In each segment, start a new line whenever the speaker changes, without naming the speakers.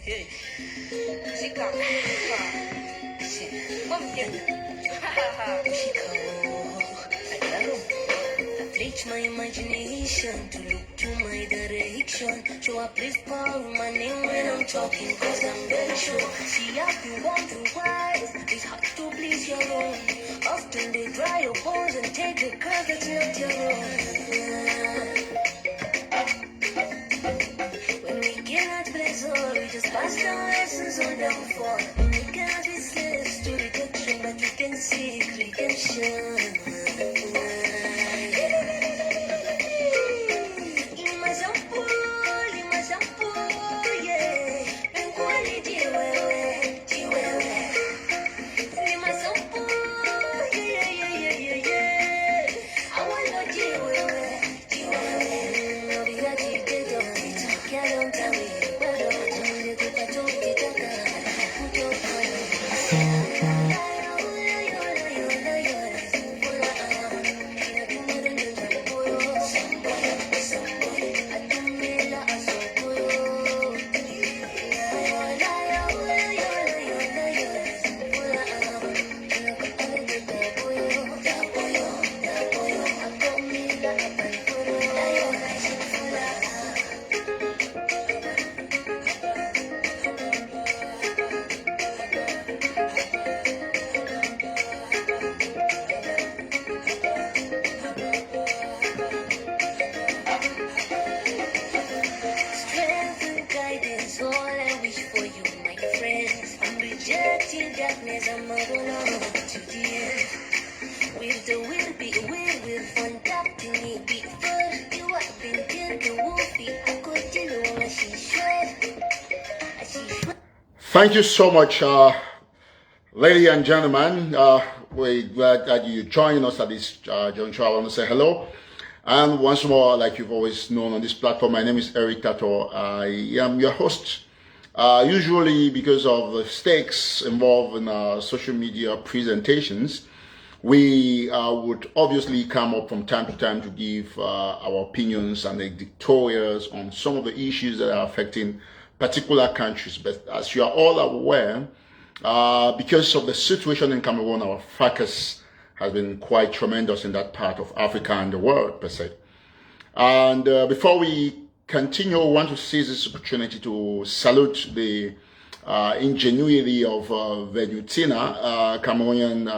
Reach my imagination to look to my direction. So I please call my name when I'm talking, cause I'm very sure. See, I've been wondering why it's hard to please your own. Often they dry your bones and take the curve that's not your own. When we cannot bless all, we just pass down lessons on them before. And we cannot be slaves to rejection, but we can seek redemption.
Thank you so much, ladies and gentlemen. We're glad that you joined us at this juncture. I want to say hello. And once more, like you've always known on this platform, my name is Eric Tato. I am your host. Usually, because of the stakes involved in social media presentations, we would obviously come up from time to time to give our opinions and editorials on some of the issues that are affecting particular countries. But as you are all aware, because of the situation in Cameroon, our focus has been quite tremendous in that part of Africa and the world per se. And before we continue, I want to seize this opportunity to salute the ingenuity of Venutina, Cameroonian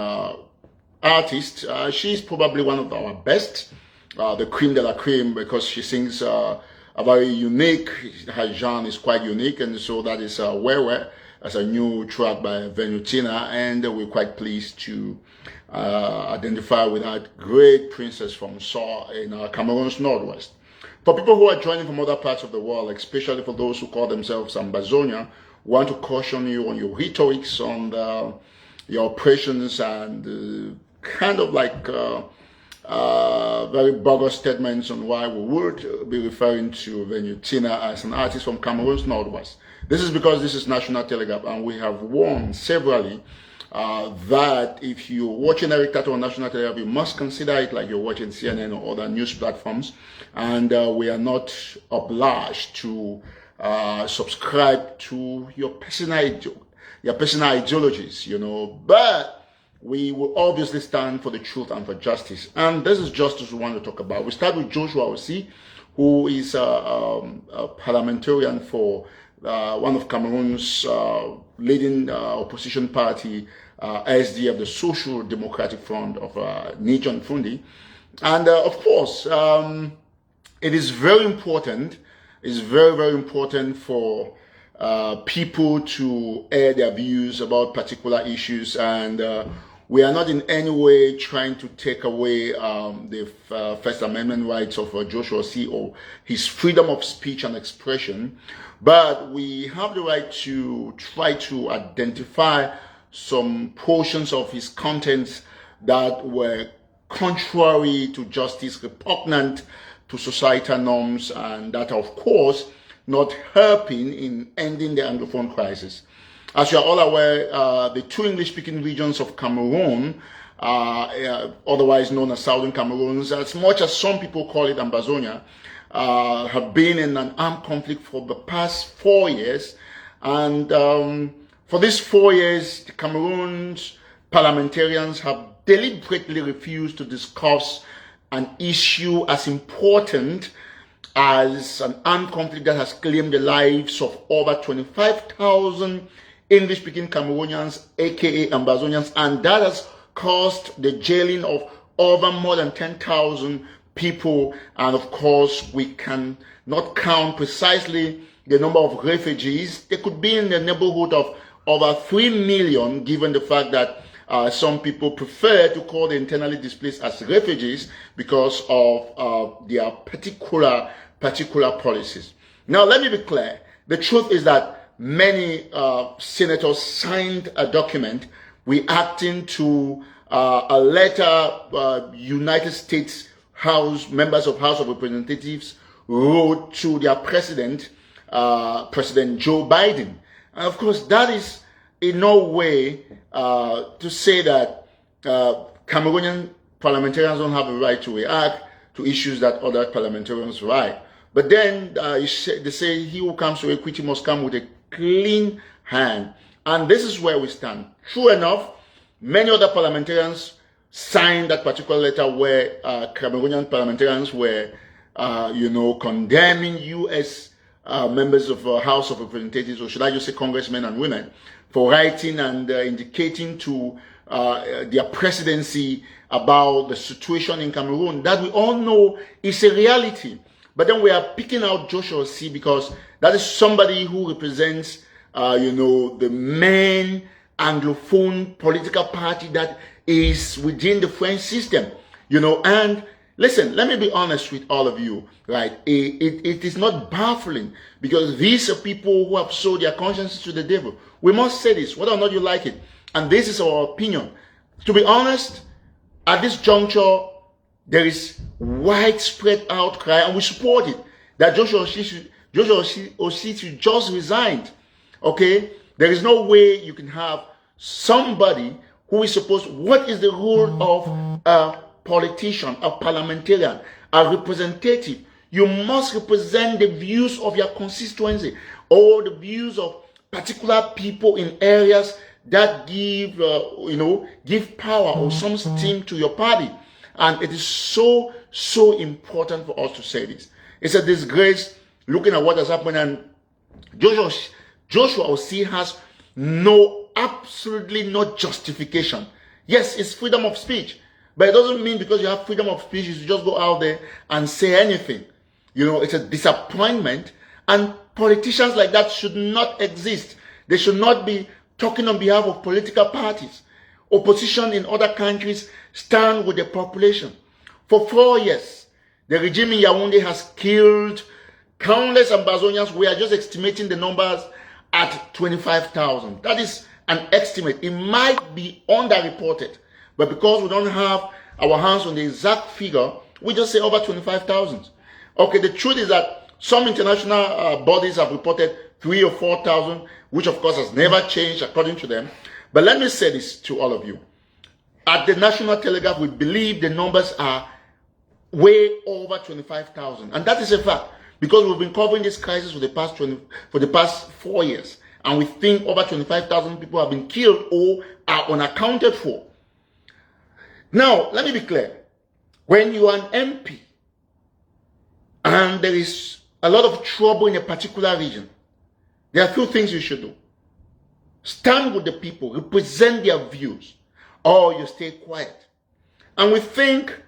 artist. She's probably one of our best, the cream de la cream, because she sings a very unique, her genre is quite unique, and so that is Wewe as a new track by Venutina, and we're quite pleased to identify with that great princess from Saw in Cameroon's Northwest. For people who are joining from other parts of the world, especially for those who call themselves Ambazonia, want to caution you on your rhetorics, on your operations, and kind of like very bogus statements on why we would be referring to Venutina as an artist from Cameroon's Northwest. This is because this is National Telegraph, and we have warned severally that if you're watching Eric Tato on National Telegraph, you must consider it like you're watching CNN or other news platforms, and we are not obliged to subscribe to your personal ideologies, you know, but we will obviously stand for the truth and for justice. And this is justice we want to talk about. We start with Joshua Osih, who is a parliamentarian for one of Cameroon's leading opposition party, SDF, the Social Democratic Front of Nijon Fundi. And of course, it is very important, it's very, very important for people to air their views about particular issues, and we are not in any way trying to take away the First Amendment rights of Joshua Osih or his freedom of speech and expression, but we have the right to try to identify some portions of his contents that were contrary to justice, repugnant to societal norms, and that, of course, not helping in ending the Anglophone crisis. As you are all aware, the two English-speaking regions of Cameroon, otherwise known as Southern Cameroon, as much as some people call it Ambazonia, have been in an armed conflict for the past 4 years, And for these 4 years, the Cameroon's parliamentarians have deliberately refused to discuss an issue as important as an armed conflict that has claimed the lives of over 25,000 English-speaking Cameroonians, aka Ambazonians, and that has caused the jailing of over more than 10,000 people. And of course, we can not count precisely the number of refugees. They could be in the neighborhood of over 3 million, given the fact that some people prefer to call the internally displaced as refugees because of their particular policies. Now, let me be clear. The truth is that many senators signed a document reacting to a letter United States members of House of Representatives wrote to their president, President Joe Biden. And of course, that is in no way to say that Cameroonian parliamentarians don't have a right to react to issues that other parliamentarians write. But then they say he who comes to equity must come with a clean hand. And this is where we stand. True enough, many other parliamentarians signed that particular letter where Cameroonian parliamentarians were, condemning U.S. Members of House of Representatives, or should I just say congressmen and women, for writing and indicating to their presidency about the situation in Cameroon that we all know is a reality. But then we are picking out Joshua Osih because that is somebody who represents, the main Anglophone political party that is within the French system, and listen, let me be honest with all of you, right? It is not baffling because these are people who have sold their consciences to the devil. We must say this, whether or not you like it. And this is our opinion. To be honest, at this juncture, there is widespread outcry, and we support it, that Joshua Osih just resigned. Okay? There is no way you can have somebody who is supposed, what is the role of a politician, a parliamentarian, a representative? You must represent the views of your constituency or the views of particular people in areas that give power or some steam to your party. And it is so important for us to say this. It's a disgrace looking at what has happened, and Joshua Osih has absolutely no justification. Yes, it's freedom of speech, but it doesn't mean because you have freedom of speech, you should just go out there and say anything. It's a disappointment, and politicians like that should not exist. They should not be talking on behalf of political parties. Opposition in other countries stand with the population. For 4 years, the regime in Yaoundé has killed countless Ambazonians. We are just estimating the numbers at 25,000. That is an estimate. It might be underreported, but because we don't have our hands on the exact figure, we just say over 25,000. Okay, the truth is that some international bodies have reported 3,000 or 4,000, which of course has never changed according to them. But let me say this to all of you. At the National Telegraph, we believe the numbers are way over 25,000. And that is a fact, because we've been covering this crisis for the past 4 years. And we think over 25,000 people have been killed or are unaccounted for. Now, let me be clear. When you are an MP and there is a lot of trouble in a particular region, there are a few things you should do. Stand with the people, represent their views, or you stay quiet. And we think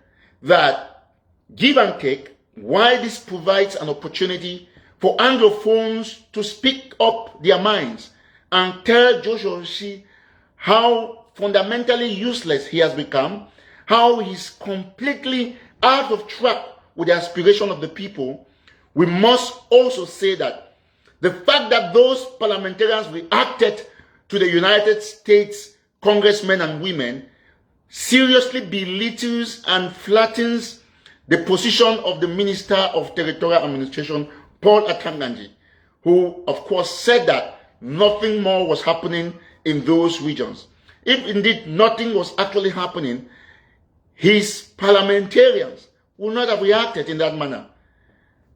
that give and take, while this provides an opportunity for Anglophones to speak up their minds and tell Joshua Osih how fundamentally useless he has become, how he's completely out of track with the aspiration of the people, we must also say that the fact that those parliamentarians reacted to the United States congressmen and women seriously belittles and flattens the position of the Minister of Territorial Administration, Paul Atanganji, who of course said that nothing more was happening in those regions. If indeed nothing was actually happening, his parliamentarians would not have reacted in that manner.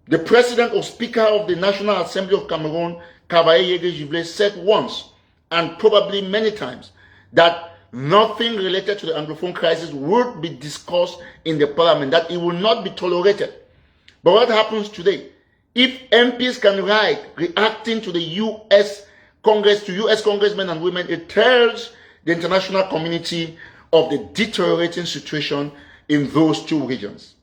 The President or Speaker of the National Assembly of Cameroon Cavalier Givlet said once, and probably many times, that nothing related to the Anglophone crisis would be discussed in the parliament, that it will not be tolerated. But what happens today? If MPs can write reacting to the U.S. Congress, to U.S. congressmen and women, it tells the international community of the deteriorating situation in those two regions.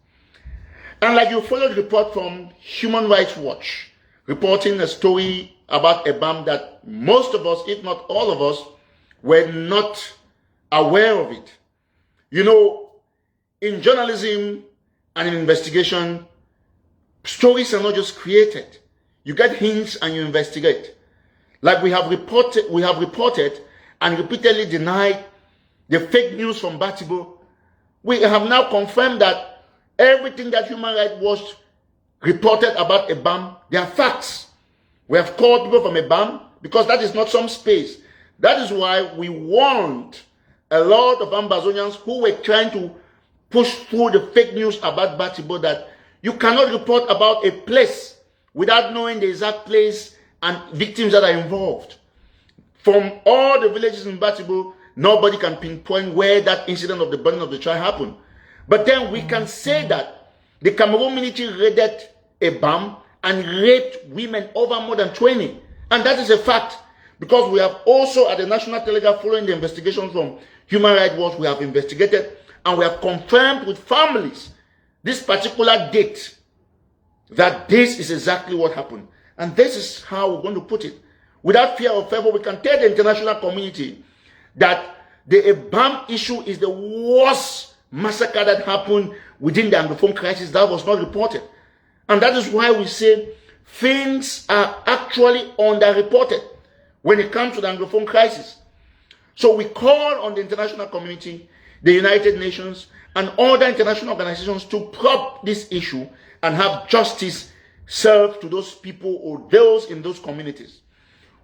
And like you followed the report from Human Rights Watch, reporting a story about a bomb that most of us, if not all of us, were not aware of it. You know, in journalism and in investigation, stories are not just created. You get hints and you investigate. Like we have reported and repeatedly denied the fake news from Batibo. We have now confirmed that everything that Human Rights Watch reported about EBAM, they are facts. We have called people from EBAM because that is not some space. That is why we warned a lot of Ambazonians who were trying to push through the fake news about Batibo that you cannot report about a place without knowing the exact place and victims that are involved. From all the villages in Batibo, nobody can pinpoint where that incident of the burning of the child happened. But then we can say that the Cameroon military raided a bomb and raped women over more than 20. And that is a fact. Because we have also at the National Telegraph, following the investigation from Human Rights Watch, we have investigated and we have confirmed with families this particular date that this is exactly what happened. And this is how we're going to put it. Without fear or favor, we can tell the international community that the EBAM issue is the worst massacre that happened within the Anglophone crisis that was not reported. And that is why we say things are actually underreported when it comes to the Anglophone crisis. So we call on the international community, the United Nations, and other international organizations to prop this issue and have justice served to those people or those in those communities.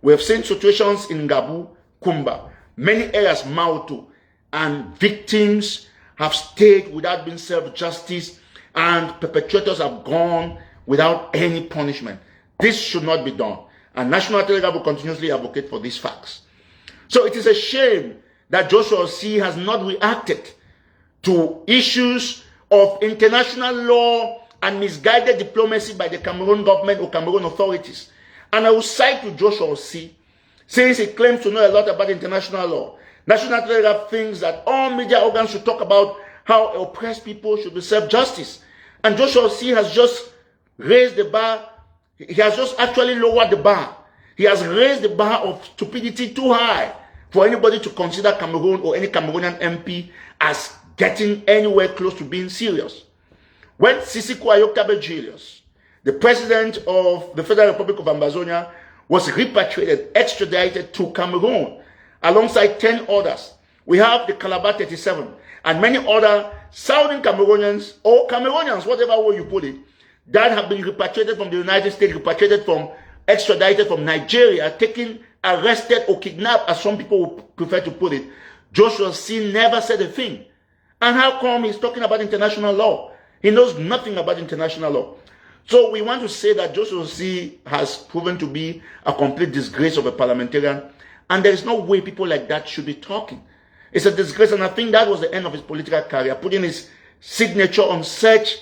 We have seen situations in Gabu, Kumba, many areas, Mautu, and victims have stayed without being served justice, and perpetrators have gone without any punishment. This should not be done. And National Telegraph will continuously advocate for these facts. So it is a shame that Joshua Osih has not reacted to issues of international law and misguided diplomacy by the Cameroon government or Cameroon authorities. And I will cite to Joshua Osih, since he claims to know a lot about international law. National Telegraph thinks that all media organs should talk about how oppressed people should be served justice. And Joshua Osih has just raised the bar. He has just actually lowered the bar. He has raised the bar of stupidity too high for anybody to consider Cameroon or any Cameroonian MP as getting anywhere close to being serious. When Sisiku Ayokabe Julius, the president of the Federal Republic of Ambazonia, was repatriated, extradited to Cameroon, alongside 10 others. We have the Calabar 37 and many other Southern Cameroonians or Cameroonians, whatever way you put it, that have been repatriated from the United States, repatriated from, extradited from Nigeria, taken, arrested or kidnapped, as some people would prefer to put it. Joshua Osih never said a thing. And how come he's talking about international law? He knows nothing about international law. So we want to say that Joshua Osih has proven to be a complete disgrace of a parliamentarian, and there is no way people like that should be talking. It's a disgrace, and I think that was the end of his political career, putting his signature on such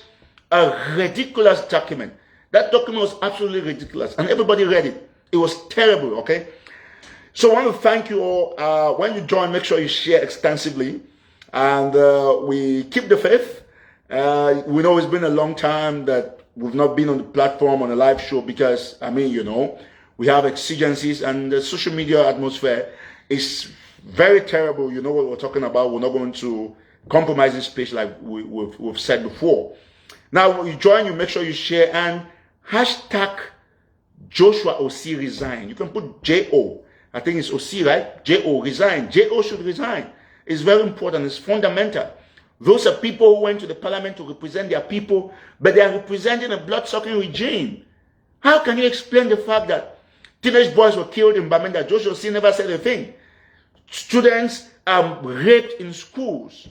a ridiculous document. That document was absolutely ridiculous, and everybody read it. It was terrible, okay? So I want to thank you all. When you join, make sure you share extensively, and we keep the faith. We know it's been a long time that we've not been on the platform on a live show because, I mean, you know, we have exigencies, and the social media atmosphere is very terrible. You know what we're talking about. We're not going to compromise this space like we've said before. Now, when you join, you make sure you share, and hashtag Joshua Osih resign. You can put J-O. I think it's Osih, right? J-O, resign. J-O should resign. It's very important. It's fundamental. Those are people who went to the parliament to represent their people, but they are representing a blood-sucking regime. How can you explain the fact that teenage boys were killed in Bamenda? Joshua Osih never said a thing. Students are raped in schools.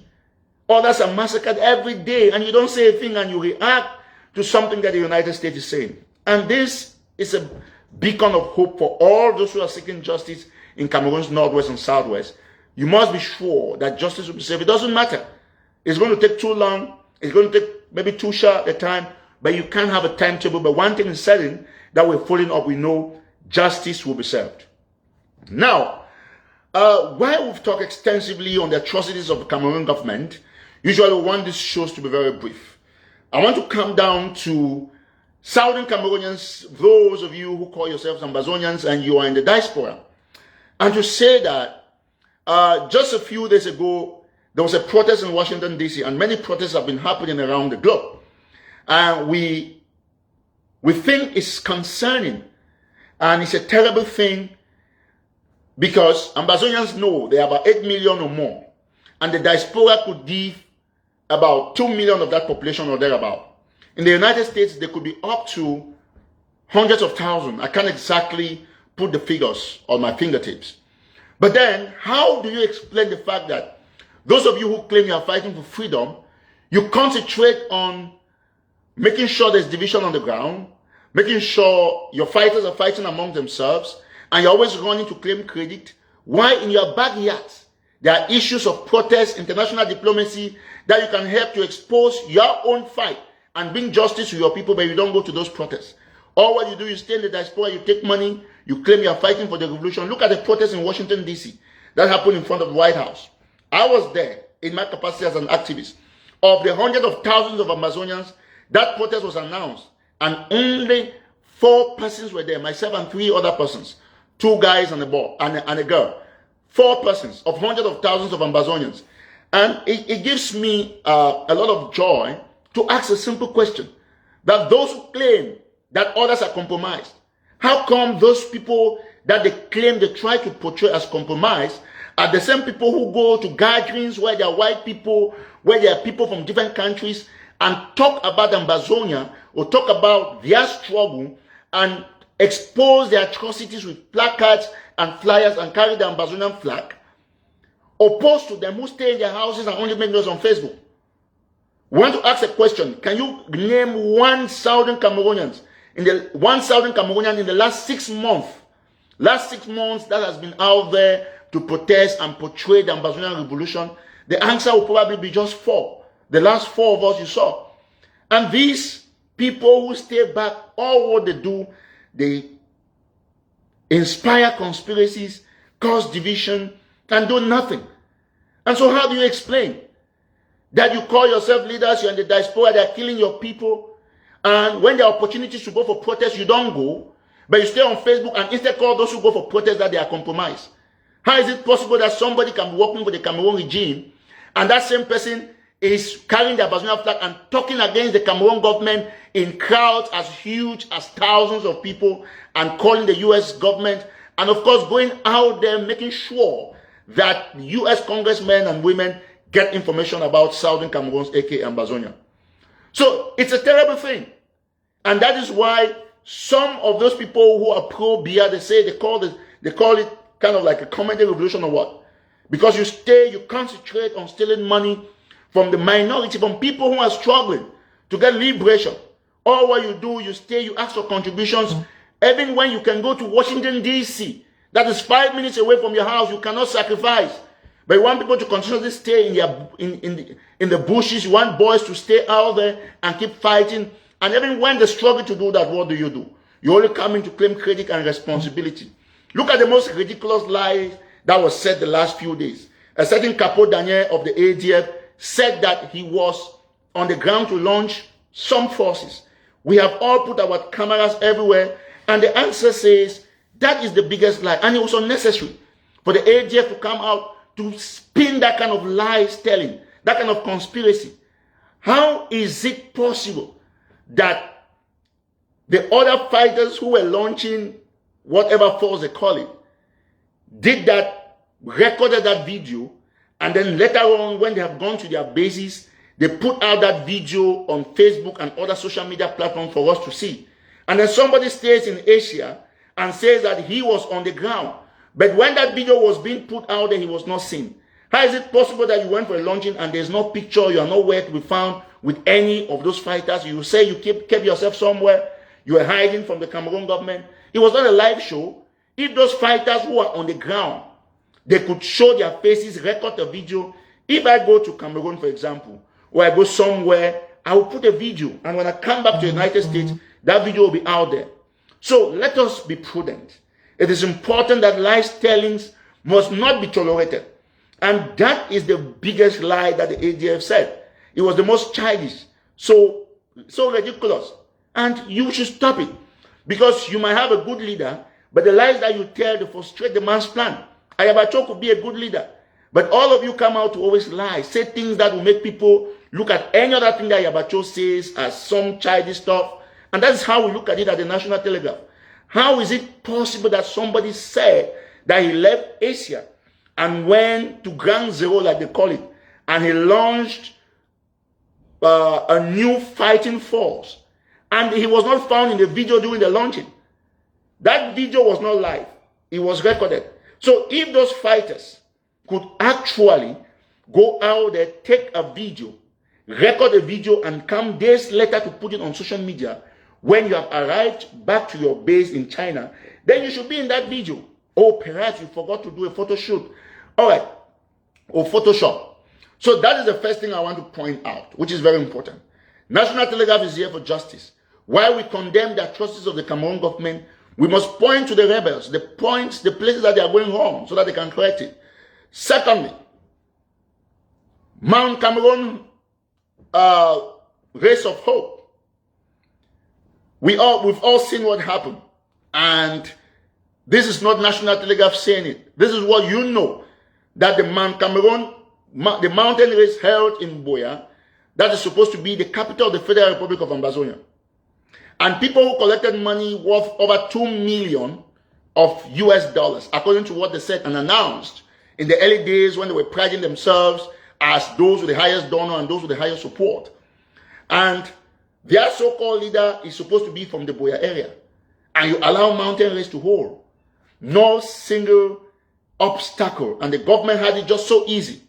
Others are massacred every day, and you don't say a thing, and you react to something that the United States is saying. And this is a beacon of hope for all those who are seeking justice in Cameroon's northwest and southwest, you must be sure that justice will be served. It doesn't matter. It's going to take too long. It's going to take maybe too short a time, but you can't have a timetable. But one thing is certain, that we're following up, we know justice will be served. Now, while we've talked extensively on the atrocities of the Cameroon government, usually we want these shows to be very brief. I want to come down to Southern Cameroonians, those of you who call yourselves Ambazonians and you are in the diaspora, and to say that just a few days ago, there was a protest in Washington, D.C., and many protests have been happening around the globe. And we think it's concerning, and it's a terrible thing, because Ambazonians know there are about 8 million or more, and the diaspora could give about 2 million of that population or thereabout. In the United States, there could be up to hundreds of thousands. I can't exactly put the figures on my fingertips. But then, how do you explain the fact that those of you who claim you are fighting for freedom, you concentrate on making sure there's division on the ground, making sure your fighters are fighting among themselves, and you're always running to claim credit, while in your backyards, there are issues of protest, international diplomacy, that you can help to expose your own fight and bring justice to your people, but you don't go to those protests. All what you do, you stay in the diaspora, you take money, you claim you are fighting for the revolution. Look at the protests in Washington, D.C. that happened in front of the White House. I was there in my capacity as an activist. Of the hundreds of thousands of Amazonians, that protest was announced, and only 4 persons were there, myself and 3 other persons, 2 guys and a boy and a girl. 4 persons of hundreds of thousands of Amazonians. And it gives me a lot of joy to ask a simple question, that those who claim that others are compromised, how come those people that they claim they try to portray as compromised are the same people who go to gatherings where there are white people, where there are people from different countries, and talk about Ambazonia or talk about their struggle and expose their atrocities with placards and flyers and carry the Ambazonian flag, opposed to them who stay in their houses and only make noise on Facebook? We want to ask a question. Can you name one Southern Cameroonian in the last 6 months? Last 6 months that has been out there to protest and portray the Ambazonian revolution? The answer will probably be just 4. The last 4 of us you saw. And these people who stay back, all what they do, they inspire conspiracies, cause division, and do nothing. And so how do you explain that you call yourself leaders, you're in the diaspora, they're killing your people, and when there are opportunities to go for protest, you don't go, but you stay on Facebook and instead call those who go for protest that they are compromised? How is it possible that somebody can be working with the Cameroon regime, and that same person is carrying the Ambazonian flag and talking against the Cameroon government in crowds as huge as thousands of people, and calling the U.S. government, and of course going out there making sure that U.S. congressmen and women get information about Southern Cameroons, aka Ambazonia? So it's a terrible thing. And that is why some of those people who are pro-Biya, they call it kind of like a comedy revolution or what? Because you concentrate on stealing money from the minority, from people who are struggling to get liberation. All what you do, you ask for contributions. Even when you can go to Washington, D.C., that is 5 minutes away from your house, you cannot sacrifice. But you want people to continuously stay in the bushes. You want boys to stay out there and keep fighting. And even when they struggle to do that, what do? You only come in to claim credit and responsibility. Look at the most ridiculous lie that was said the last few days. A certain Capo Daniel of the ADF said that he was on the ground to launch some forces. We have all put our cameras everywhere, and the answer says that is the biggest lie. And it was unnecessary for the ADF to come out to spin that kind of lies telling, that kind of conspiracy. How is it possible that the other fighters who were launching whatever force they call it, did that, recorded that video, and then later on when they have gone to their bases, they put out that video on Facebook and other social media platforms for us to see. And then somebody stays in Asia and says that he was on the ground. But when that video was being put out there, he was not seen. How is it possible that you went for a launching and there's no picture, you are nowhere to be found with any of those fighters? You say you kept yourself somewhere, you are hiding from the Cameroon government. it was not a live show. If those fighters who are on the ground, they could show their faces, record the video. If I go to Cameroon, for example, or I go somewhere, I will put a video. And when I come back to the United States, that video will be out there. So let us be prudent. It is important that lies tellings must not be tolerated. And that is the biggest lie that the ADF said. It was the most childish, so ridiculous. And you should stop it. Because you might have a good leader, but the lies that you tell to frustrate the man's plan. Ayabacho could be a good leader, but all of you come out to always lie, say things that will make people look at any other thing that Ayabacho says as some childish stuff. And that's how we look at it at the National Telegraph. How is it possible that somebody said that he left Asia and went to ground zero, like they call it, and he launched a new fighting force, and he was not found in the video during the launching? That video was not live. It was recorded. So if those fighters could actually go out there, take a video, record a video, and come days later to put it on social media, when you have arrived back to your base in China, then you should be in that video. Oh, perhaps you forgot to do a photo shoot. All right. Or Photoshop. So that is the first thing I want to point out, which is very important. National Telegraph is here for justice. While we condemn the atrocities of the Cameroon government, we must point to the rebels, the places that they are going wrong, so that they can correct it. Secondly, Mount Cameroon Race of Hope. We've all seen what happened. And this is not National Telegraph saying it. This is what you know. That the the mountain race held in Biya, that is supposed to be the capital of the Federal Republic of Ambazonia. And people who collected money worth over $2 million of US dollars, according to what they said and announced in the early days when they were priding themselves as those with the highest donor and those with the highest support. And their so-called leader is supposed to be from the Biya area. And you allow mountain race to hold. No single obstacle. And the government had it just so easy.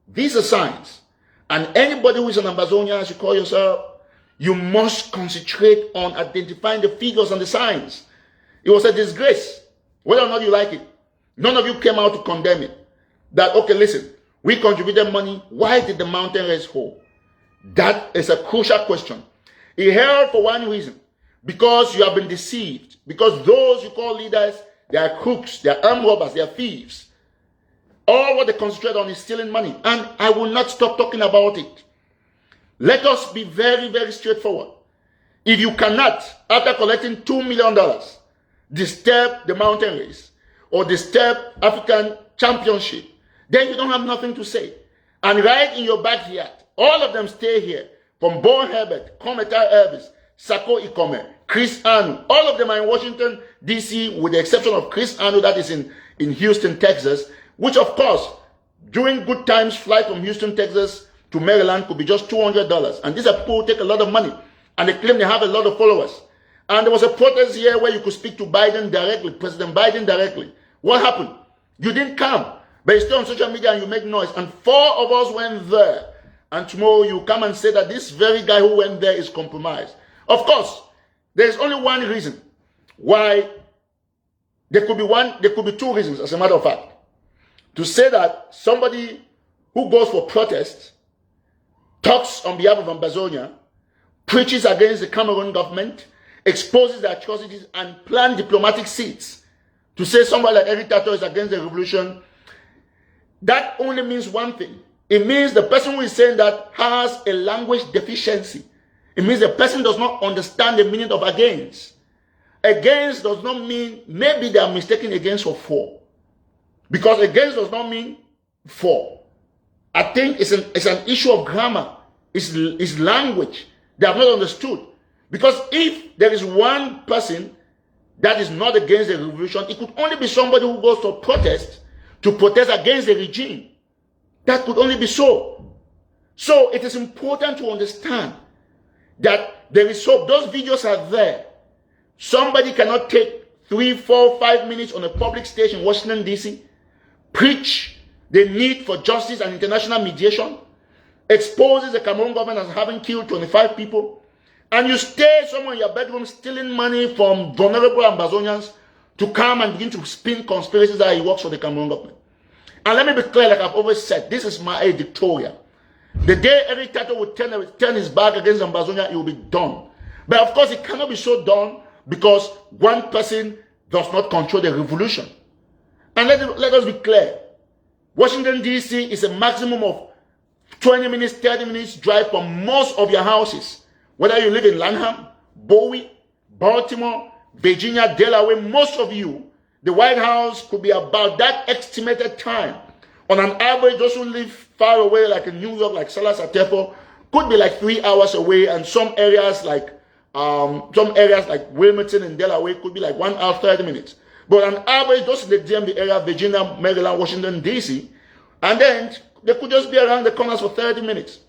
These are signs. And anybody who is an Ambazonia, as you call yourself, you must concentrate on identifying the figures and the signs. It was a disgrace, whether or not you like it. None of you came out to condemn it. That, okay, listen, we contributed money. Why did the mountain race hold? That is a crucial question. It held for one reason. Because you have been deceived. Because those you call leaders, they are crooks, they are armed robbers, they are thieves. All what they concentrate on is stealing money. And I will not stop talking about it. Let us be very, very straightforward. If you cannot, after collecting $2 million, disturb the mountain race or disturb African championship, then you don't have nothing to say. And right in your backyard, all of them stay here. From Bon Herbert, Kometa Elvis, Sako Ikome, Chris Anu. All of them are in Washington, D.C., with the exception of Chris Anu that is in Houston, Texas, which, of course, during good times, flight from Houston, Texas to Maryland could be just $200. And these are people who take a lot of money. And they claim they have a lot of followers. And there was a protest here where you could speak to Biden directly, President Biden directly. What happened? You didn't come. But you stay on social media and you make noise. And 4 of us went there. And tomorrow you come and say that this very guy who went there is compromised. Of course, there is only one reason why. There could be 2 reasons, as a matter of fact. To say that somebody who goes for protest, talks on behalf of Ambazonia, preaches against the Cameroon government, exposes the atrocities, and plans diplomatic seats to say somebody like Eric Tato is against the revolution, that only means one thing. It means the person who is saying that has a language deficiency. It means the person does not understand the meaning of against. Against does not mean, maybe they are mistaken against for for. Because against does not mean for. I think it's an issue of grammar. It's language. They have not understood. Because if there is one person that is not against the revolution, it could only be somebody who goes to protest against the regime. That could only be so. So it is important to understand that there is hope. Those videos are there. Somebody cannot take 3, 4, 5 minutes on a public stage in Washington, D.C., preach the need for justice and international mediation, exposes the Cameroon government as having killed 25 people, and you stay somewhere in your bedroom stealing money from vulnerable Ambazonians to come and begin to spin conspiracies that he works for the Cameroon government. And let me be clear, like I've always said, this is my dictatorial. The day Eric Tato will turn his back against Ambazonia, it will be done. But of course, it cannot be so done because one person does not control the revolution. And let us be clear. Washington, D.C. is a maximum of 20 minutes, 30 minutes drive from most of your houses. Whether you live in Lanham, Bowie, Baltimore, Virginia, Delaware, most of you, the White House could be about that estimated time. On an average, those who live far away, like in New York, like Salas Atepo, could be like 3 hours away, and some areas like Wilmington and Delaware could be like 1 hour, 30 minutes. But on average, those in the DMV area, Virginia, Maryland, Washington, D.C., and then they could just be around the corners for 30 minutes.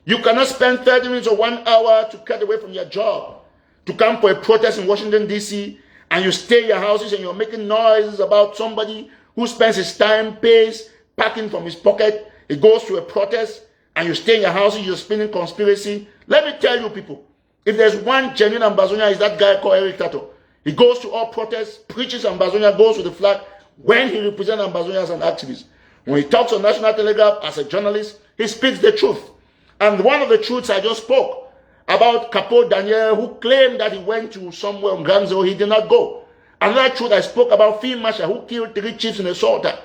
You cannot spend 30 minutes or 1 hour to cut away from your job to come for a protest in Washington, D.C., and you stay in your houses and you're making noises about somebody who spends his time, pays, packing from his pocket. He goes to a protest, and you stay in your houses, you're spinning conspiracy. Let me tell you, people, if there's one genuine Ambazonia, is that guy called Eric Tato. He goes to all protests, preaches Ambazonia, goes with the flag when he represents Ambazonia as an activist. When he talks on National Telegraph as a journalist, he speaks the truth. And one of the truths I just spoke about Capo Daniel, who claimed that he went to somewhere on Ganzo, he did not go. Another truth I spoke about Field Marshal, who killed 3 chiefs in a Salter.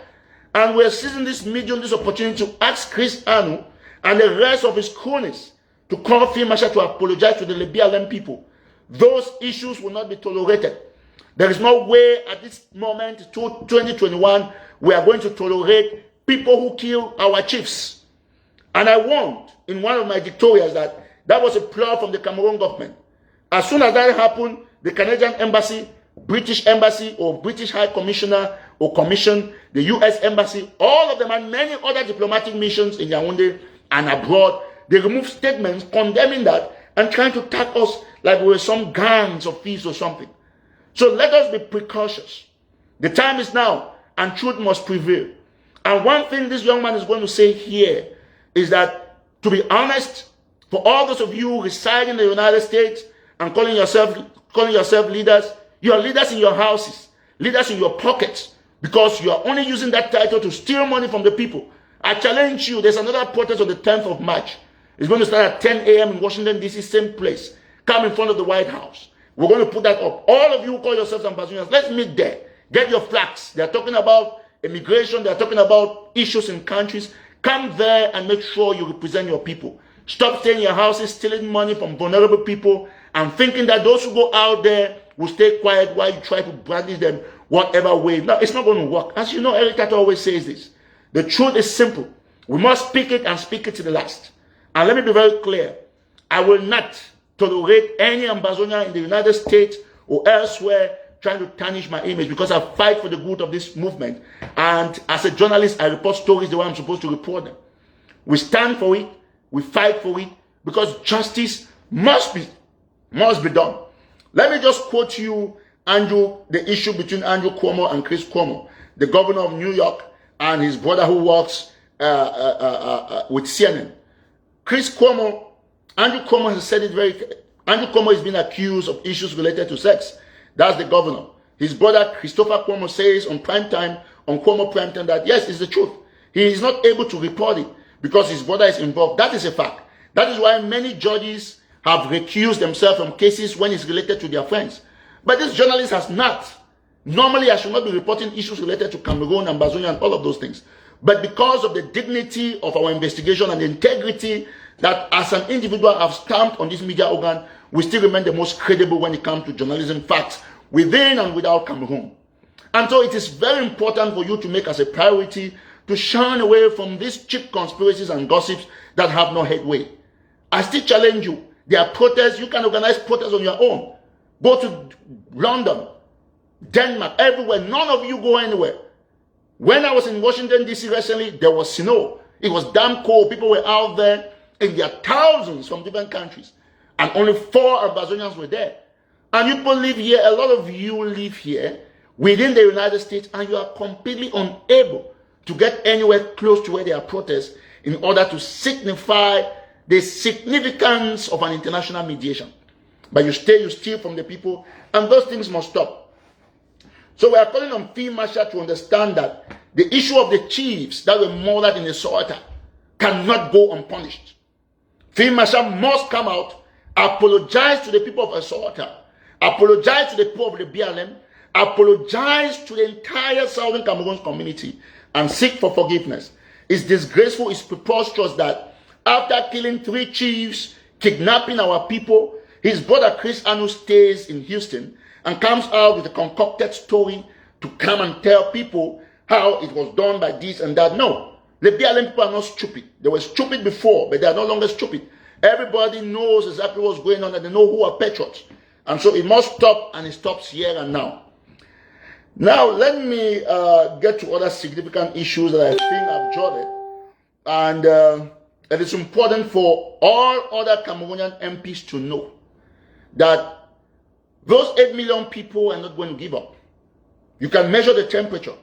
And we're seizing this medium, this opportunity to ask Chris Anu and the rest of his cronies to call Field Marshal to apologize to the Libyan people. Those issues will not be tolerated. There is no way at this moment, 2021, we are going to tolerate people who kill our chiefs. And I warned in one of my dictatorials that was a ploy from the Cameroon government. As soon as that happened, the Canadian embassy, British embassy, or British High Commissioner or Commission, the US embassy, all of them and many other diplomatic missions in Yaoundé and abroad, they removed statements condemning that and trying to attack us like we were some gangs of thieves or something. So let us be precautious. The time is now, and truth must prevail. And one thing this young man is going to say here is that, to be honest, for all those of you residing in the United States and calling yourself leaders, you are leaders in your houses, leaders in your pockets, because you are only using that title to steal money from the people. I challenge you, there's another protest on the 10th of March. It's going to start at 10 a.m. in Washington, D.C., same place. Come in front of the White House. We're going to put that up. All of you who call yourselves Ambazonians, let's meet there. Get your flags. They're talking about immigration. They're talking about issues in countries. Come there and make sure you represent your people. Stop staying in your houses, stealing money from vulnerable people, and thinking that those who go out there will stay quiet while you try to brandish them whatever way. No, it's not going to work. As you know, Eric Tato always says this. The truth is simple. We must speak it and speak it to the last. And let me be very clear. I will not tolerate any Ambazonia in the United States or elsewhere trying to tarnish my image, because I fight for the good of this movement. And as a journalist, I report stories the way I'm supposed to report them. We stand for it. We fight for it, because justice must be done. Let me just quote you, Andrew, the issue between Andrew Cuomo and Chris Cuomo, the governor of New York, and his brother who works with CNN. Andrew Cuomo has said it very clearly. Andrew Cuomo is being accused of issues related to sex. That's the governor. His brother, Christopher Cuomo, says on Primetime, on Cuomo Primetime, that yes, it's the truth. He is not able to report it because his brother is involved. That is a fact. That is why many judges have recused themselves from cases when it's related to their friends. But this journalist has not. Normally, I should not be reporting issues related to Cameroon, Ambazonia, and all of those things. But because of the dignity of our investigation and the integrity that as an individual I've stamped on this media organ, we still remain the most credible when it comes to journalism facts within and without Cameroon. And so it is very important for you to make as a priority to shun away from these cheap conspiracies and gossips that have no headway. I still challenge you. There are protests. You can organize protests on your own. Go to London, Denmark, everywhere. None of you go anywhere. When I was in Washington, D.C. recently, there was snow. It was damn cold. People were out there in their thousands from different countries. And only 4 Ambazonians were there. And you people live here, a lot of you live here within the United States, and you are completely unable to get anywhere close to where there are protests in order to signify the significance of an international mediation. But you steal from the people, and those things must stop. So we are calling on Field Marshal to understand that the issue of the chiefs that were murdered in the slaughter cannot go unpunished. Field Marshal must come out, apologize to the people of Esauta, apologize to the people of the BLM, apologize to the entire Southern Cameroon community, and seek for forgiveness. It's disgraceful, it's preposterous that after killing 3 chiefs, kidnapping our people, his brother Chris Anu stays in Houston and comes out with a concocted story to come and tell people how it was done by this and that. No, the BLM people are not stupid. They were stupid before, but they are no longer stupid. Everybody knows exactly what's going on, and they know who are patriots. And so it must stop, and it stops here and now. Now, let me get to other significant issues that I think I've jotted. And it is important for all other Cameroonian MPs to know that those 8 million people are not going to give up. You can measure the temperature.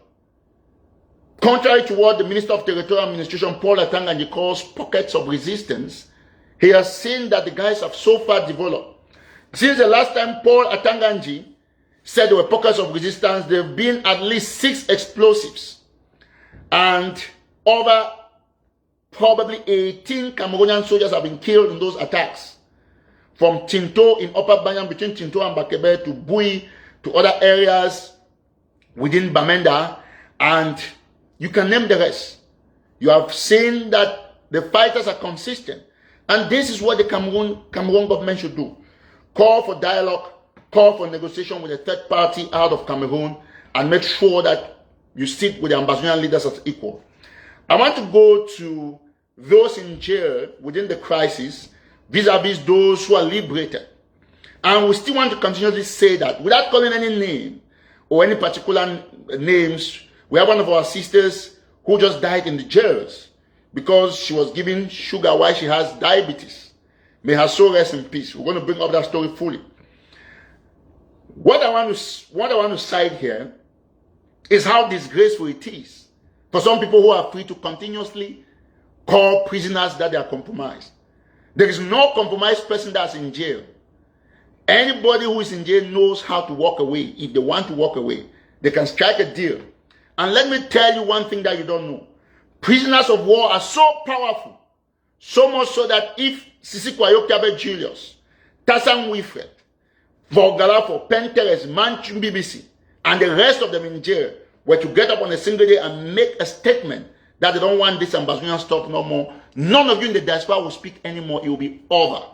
Contrary to what the Minister of Territorial Administration, Paul Atanganji, calls pockets of resistance, he has seen that the guys have so far developed. Since the last time Paul Atanganji said there were pockets of resistance, there have been at least 6 explosives. And over probably 18 Cameroonian soldiers have been killed in those attacks. From Tinto in Upper Banyan, between Tinto and Bakebe, to Bui, to other areas within Bamenda, and you can name the rest. You have seen that the fighters are consistent. And this is what the Cameroon government should do. Call for dialogue, call for negotiation with a third party out of Cameroon, and make sure that you sit with the Ambazonian leaders as equal. I want to go to those in jail within the crisis, vis-a-vis those who are liberated. And we still want to continuously say that without calling any name or any particular names. We have one of our sisters who just died in the jails because she was given sugar while she has diabetes. May her soul rest in peace. We're going to bring up that story fully. What I want to cite here is how disgraceful it is for some people who are free to continuously call prisoners that they are compromised. There is no compromised person that's in jail. Anybody who is in jail knows how to walk away. If they want to walk away, they can strike a deal. And let me tell you one thing that you don't know. Prisoners of war are so powerful, so much so that if Sisi Kwayokabe Julius, Tassan Wilfred, Vorgalafo, Penteres, Manchum BBC, and the rest of them in jail were to get up on a single day and make a statement that they don't want this Ambazonian stuff no more, none of you in the diaspora will speak anymore. It will be over.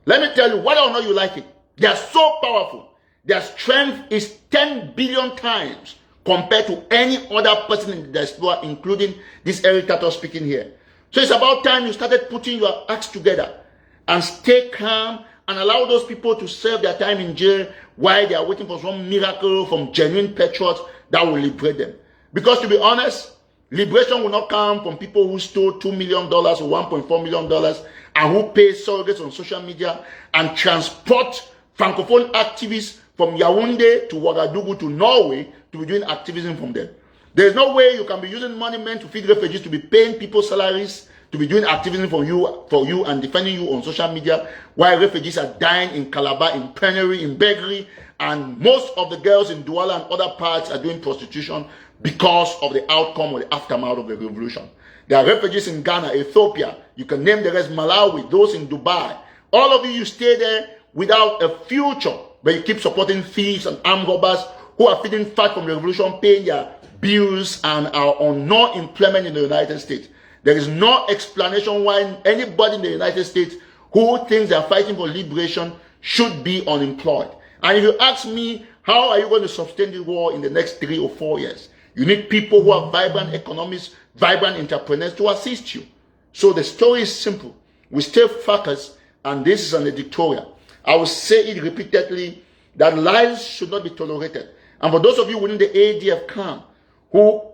Let me tell you, whether or not you like it, they are so powerful. Their strength is 10 billion times compared to any other person in the diaspora, including this Eric Tato speaking here. So it's about time you started putting your acts together and stay calm and allow those people to serve their time in jail while they are waiting for some miracle from genuine patriots that will liberate them. Because to be honest, liberation will not come from people who stole $2 million or $1.4 million and who pay surrogates on social media and transport Francophone activists from Yaoundé to Ouagadougou to Norway to be doing activism from there. There is no way you can be using money meant to feed refugees to be paying people salaries to be doing activism for you and defending you on social media while refugees are dying in Calabar, in penury, in beggary, and most of the girls in Douala and other parts are doing prostitution because of the outcome or the aftermath of the revolution. There are refugees in Ghana, Ethiopia, you can name the rest, Malawi, those in Dubai. All of you stay there without a future, but you keep supporting thieves and armed robbers who are feeding fat from the revolution, paying their bills, and are on no employment in the United States. There is no explanation why anybody in the United States who thinks they are fighting for liberation should be unemployed. And if you ask me, how are you going to sustain the war in the next 3 or 4 years? You need people who are vibrant economists, vibrant entrepreneurs to assist you. So the story is simple. We stay focused, and this is an editorial. I will say it repeatedly that lies should not be tolerated. And for those of you within the ADF camp who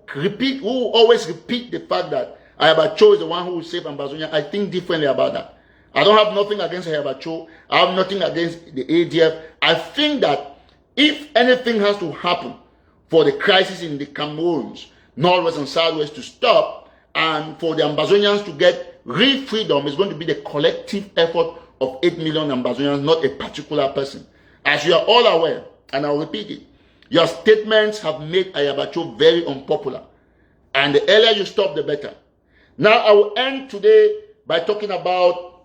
always repeat the fact that Ayabacho is the one who will save Ambazonia, I think differently about that. I don't have nothing against Ayabacho. I have nothing against the ADF. I think that if anything has to happen for the crisis in the Cameroons, Northwest and Southwest to stop, and for the Ambazonians to get real freedom, it's going to be the collective effort of 8 million Ambazonians, not a particular person. As you are all aware, and I'll repeat it, your statements have made Ayabacho very unpopular. And the earlier you stop, the better. Now, I will end today by talking about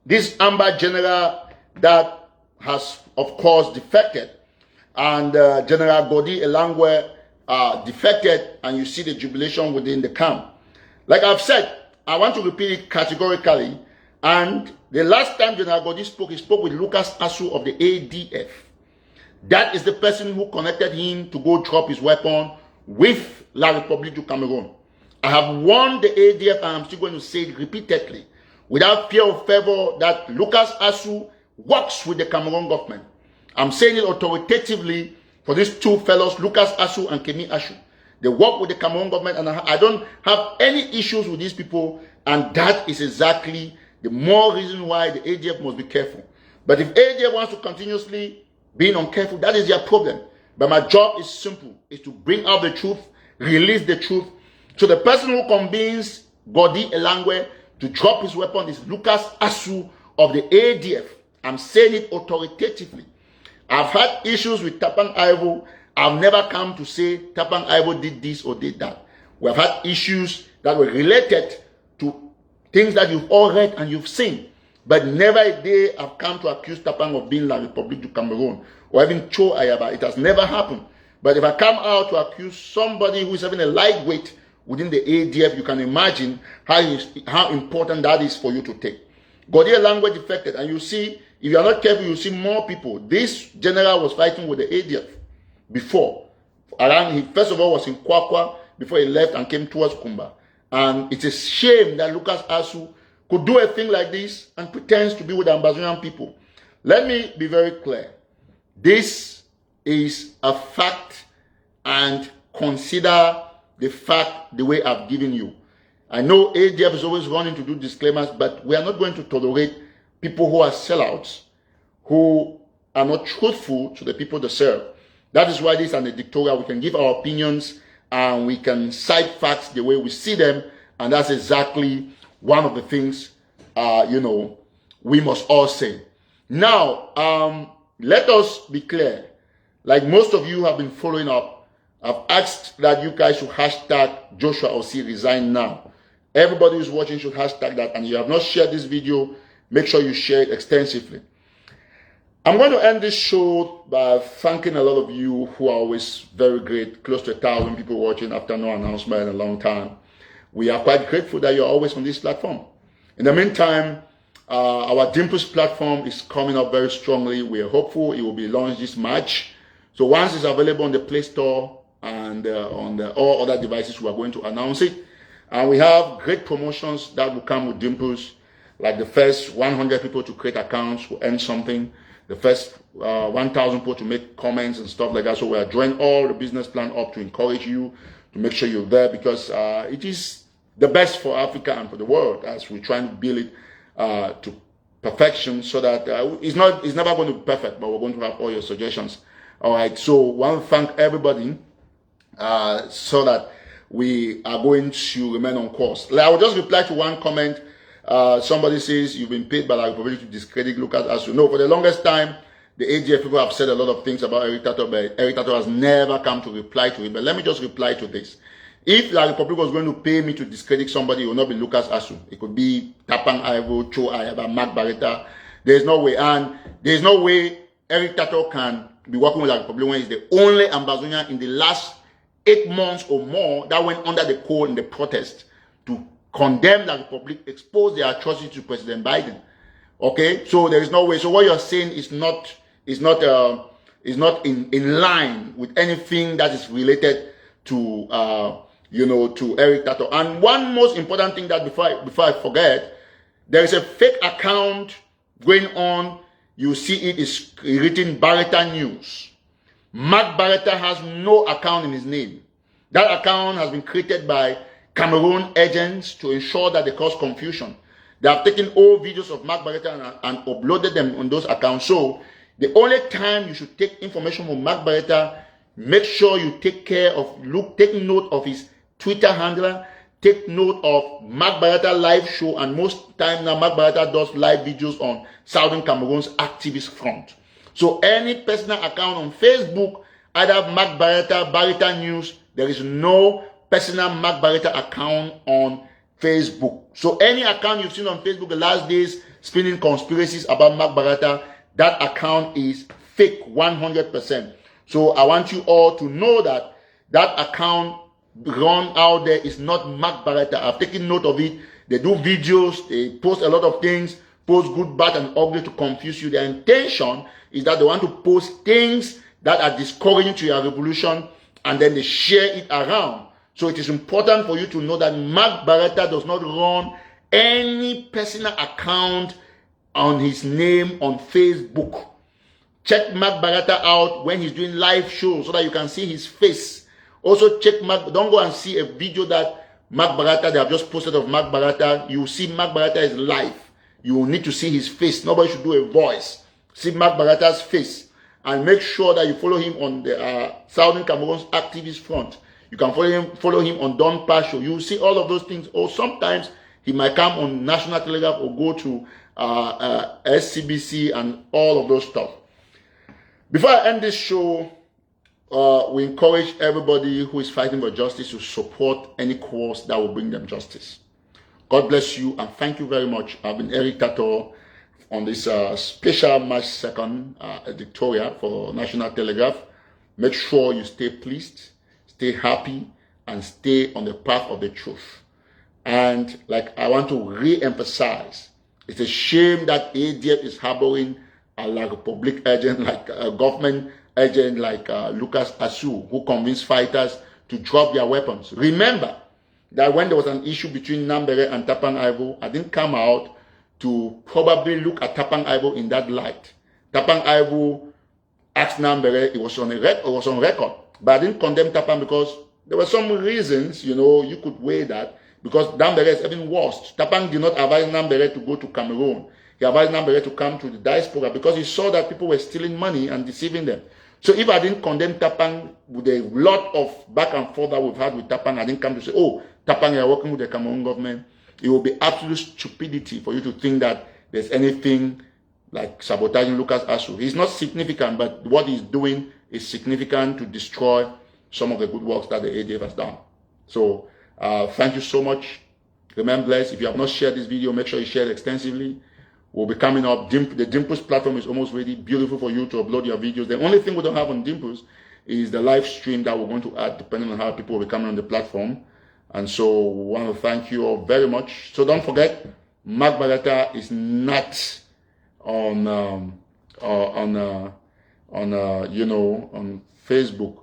this Amba general that has, of course, defected. And General Godi Elangwe defected, and you see the jubilation within the camp. Like I've said, I want to repeat it categorically. And the last time General Godi spoke, he spoke with Lucas Asu of the ADF. That is the person who connected him to go drop his weapon with La République du Cameroon. I have warned the ADF, and I'm still going to say it repeatedly, without fear or favor, that Lucas Asu works with the Cameroon government. I'm saying it authoritatively for these two fellows, Lucas Asu and Kemi Asu. They work with the Cameroon government, and I don't have any issues with these people, and that is exactly the more reason why the ADF must be careful. But if ADF wants to continuously be uncareful, that is their problem. But my job is simple, is to bring out the truth, release the truth. So the person who convinced Godi Elangwe to drop his weapon is Lucas Asu of the ADF. I'm saying it authoritatively. I've had issues with Tapang Ivo. I've never come to say Tapang Ivo did this or did that. We've had issues that were related to things that you've all read and you've seen. But never a day I've come to accuse Tapang of being La République du Cameroon or even Cho Ayaba. It has never happened. But if I come out to accuse somebody who is having a lightweight within the ADF, you can imagine how important that is for you to take. Godi language defected, and you see, if you are not careful, you see more people. This general was fighting with the ADF before. He first of all was in Kwakwa before he left and came towards Kumba. And it's a shame that Lucas Asu could do a thing like this and pretends to be with the Ambazonian people. Let me be very clear. This is a fact, and consider the fact the way I've given you. I know ADF is always running to do disclaimers, but we are not going to tolerate people who are sellouts, who are not truthful to the people they serve. That is why this is an editorial. We can give our opinions and we can cite facts the way we see them, and that's exactly one of the things, we must all say. Now, let us be clear. Like most of you have been following up, I've asked that you guys should hashtag Joshua Osih resign now. Everybody who's watching should hashtag that, and if you have not shared this video, make sure you share it extensively. I'm going to end this show by thanking a lot of you who are always very great. Close to 1,000 people watching after no announcement in a long time. We are quite grateful that you're always on this platform. In the meantime, our Dimples platform is coming up very strongly. We are hopeful it will be launched this March. So once it's available on the Play Store and on all other devices, we are going to announce it. And we have great promotions that will come with Dimples, like the first 100 people to create accounts will earn something. The first 1,000 people to make comments and stuff like that. So we are drawing all the business plan up to encourage you to make sure you're there, because it is the best for Africa and for the world as we're trying to build it to perfection, so that it's never going to be perfect, but we're going to have all your suggestions. All right. So I want to thank everybody so that we are going to remain on course. I will just reply to one comment. Somebody says you've been paid by La République to discredit Lucas Asu. No, for the longest time, the AGF people have said a lot of things about Eric Tato, but Eric Tato has never come to reply to it. But let me just reply to this. If La République was going to pay me to discredit somebody, it would not be Lucas Asu. It could be Tapang Ivo, Cho Ayaba, Mark Barretta. There's no way. And there's no way Eric Tato can be working with La République when he's the only Ambazonian in the last 8 months or more that went under the code in the protest to condemn La République, expose the atrocity to President Biden. Okay, so there is no way. So what you're saying is not in line with anything that is related to to Eric Tato. And one most important thing that before I forget, there is a fake account going on. You see it is written Barretta News. Mark Barretta has no account in his name. That account has been created by Cameroon agents to ensure that they cause confusion. They have taken old videos of Mark Barretta and uploaded them on those accounts. So the only time you should take information from Mark Barretta, make sure you take note of his Twitter handler, take note of Mark Barata live show, and most time now Mark Barata does live videos on Southern Cameroon's activist front. So any personal account on Facebook, either Mark Barata News, there is no personal Mark Barata account on Facebook. So any account you've seen on Facebook the last days spinning conspiracies about Mark Barata, that account is fake 100%. So I want you all to know that that account run out there is not Mark Barata. I've taken note of it. They do videos, they post a lot of things, post good, bad, and ugly to confuse you. Their intention is that they want to post things that are discouraging to your revolution, and then they share it around. So it is important for you to know that Mark Barata does not run any personal account on his name on Facebook. Check Mark Barata out when he's doing live shows so that you can see his face. Also check Mark, don't go and see a video that Mark Barata, they have just posted of Mark Barata. You see Mark Barata is live. You will need to see his face. Nobody should do a voice. See Mark Barata's face. And make sure that you follow him on the Southern Cameroon's activist front. You can follow him on Don Pasho. You will see all of those things. Or sometimes he might come on National Telegraph or go to SCBC and all of those stuff. Before I end this show, we encourage everybody who is fighting for justice to support any cause that will bring them justice. God bless you, and thank you very much. I've been Eric Tato on this special March 2nd editorial for National Telegraph. Make sure you stay pleased, stay happy, and stay on the path of the truth. And like I want to re-emphasize, it's a shame that ADF is harboring like a public agent, like a government agent like Lucas Asu, who convinced fighters to drop their weapons. Remember that when there was an issue between Nambere and Tapang Ivo, I didn't come out to probably look at Tapang Ivo in that light. Tapang Ivo asked Nambere, it was on record, but I didn't condemn Tapang because there were some reasons, you know, you could weigh that, because Nambere is even worse. Tapang did not advise Nambere to go to Cameroon. He advised Nambere to come to the diaspora because he saw that people were stealing money and deceiving them. So if I didn't condemn Tapang with a lot of back and forth that we've had with Tapang, I didn't come to say, oh, Tapang, you're working with the Cameroon government. It will be absolute stupidity for you to think that there's anything like sabotaging Lucas Asu. He's not significant, but what he's doing is significant to destroy some of the good works that the ADF has done. So thank you so much. Remember, blessed. If you have not shared this video, make sure you share it extensively. Will be coming up. The Dimples platform is almost ready. Beautiful for you to upload your videos. The only thing we don't have on Dimples is the live stream that we're going to add depending on how people will be coming on the platform. And so we want to thank you all very much. So don't forget, Mark Barata is not on Facebook.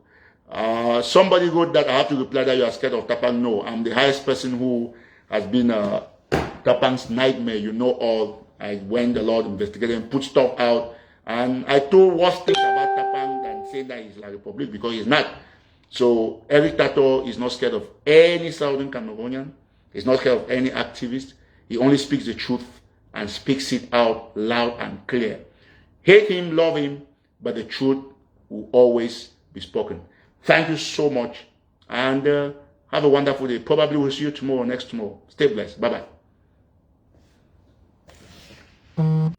Somebody wrote that I have to reply that you are scared of Tapang. No, I'm the highest person who has been Tapang's nightmare. You know all. I went a lot investigating, put stuff out, and I told worse things about Tapang than saying that he's like a public, because he's not. So Eric Tato is not scared of any Southern Cameroonian. He's not scared of any activist. He only speaks the truth and speaks it out loud and clear. Hate him, love him, but the truth will always be spoken. Thank you so much, and have a wonderful day. Probably we'll see you tomorrow, next tomorrow. Stay blessed. Bye-bye.